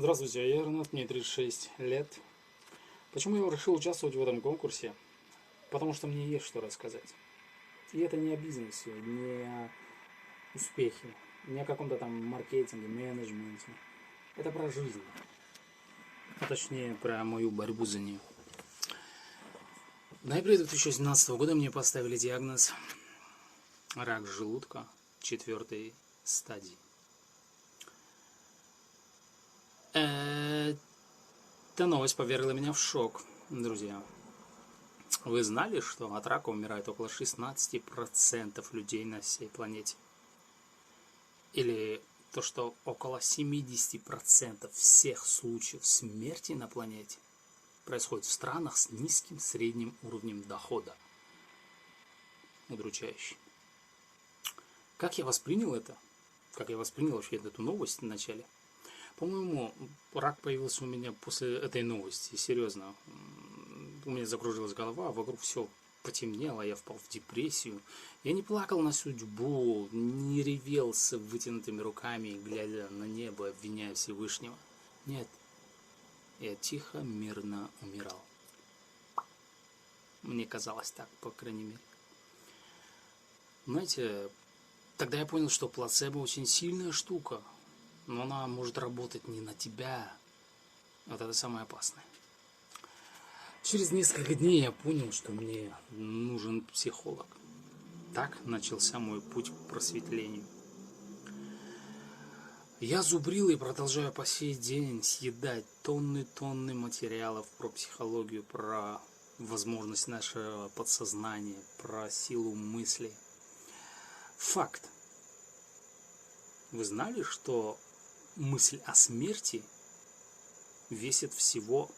Здравствуйте, я Ренат, мне 36 лет. Почему я решил участвовать в этом конкурсе? Потому что мне есть что рассказать. И это не о бизнесе, не о успехе, не о каком-то там маркетинге, менеджменте. Это про жизнь. А точнее, про мою борьбу за нее. В ноябре 2017 года мне поставили диагноз рак желудка 4-й стадии. Эта новость повергла меня в шок, друзья. Вы знали, что от рака умирает около 16% людей на всей планете? Или то, что около 70% всех случаев смерти на планете происходит в странах с низким средним уровнем дохода. Удручающе. Как я воспринял это? Как я воспринял вообще эту новость вначале? По-моему, рак появился у меня после этой новости. Серьезно. У меня закружилась голова, вокруг все потемнело, я впал в депрессию. Я не плакал на судьбу, не ревел с вытянутыми руками, глядя на небо, обвиняя Всевышнего. Нет, я тихо, мирно умирал. Мне казалось так, по крайней мере. Знаете, тогда я понял, что плацебо очень сильная штука, но она может работать не на тебя. Вот это самое опасное. Через несколько дней я понял, что мне нужен психолог. Так начался мой путь к просветлению. Я зубрил и продолжаю по сей день съедать тонны материалов про психологию, про возможность нашего подсознания, про силу мысли. Факт. Вы знали, что мысль о смерти весит всего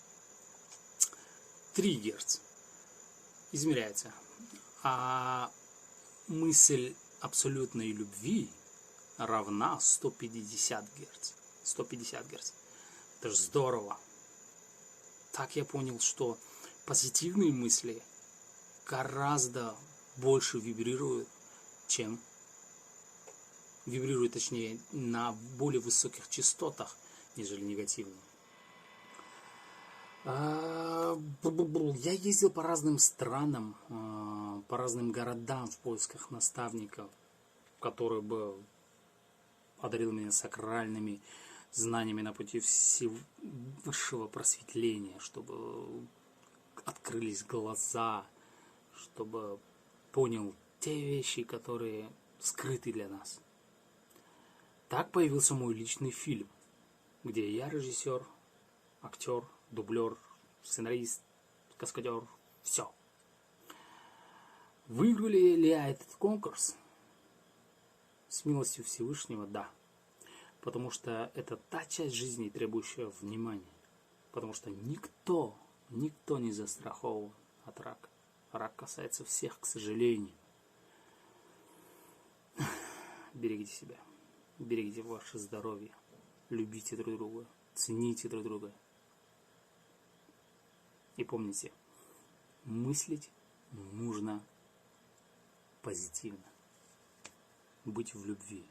3 Гц? Измеряется. А мысль абсолютной любви равна 150 Гц. 150 Гц. Это же здорово. Так я понял, что позитивные мысли гораздо больше вибрируют, чем точнее, на более высоких частотах, нежели негативные. Я ездил по разным странам, по разным городам в поисках наставников, который бы одарил меня сакральными знаниями на пути высшего просветления, чтобы открылись глаза, чтобы понял те вещи, которые скрыты для нас. Так появился мой личный фильм, где я режиссер, актер, дублер, сценарист, каскадер, все. Выиграли ли я этот конкурс? С милостью Всевышнего, да. Потому что это та часть жизни, требующая внимания. Потому что никто не застрахован от рака. Рак касается всех, к сожалению. Берегите себя. Берегите ваше здоровье. Любите друг друга. Цените друг друга. И помните, мыслить нужно позитивно. Быть в любви.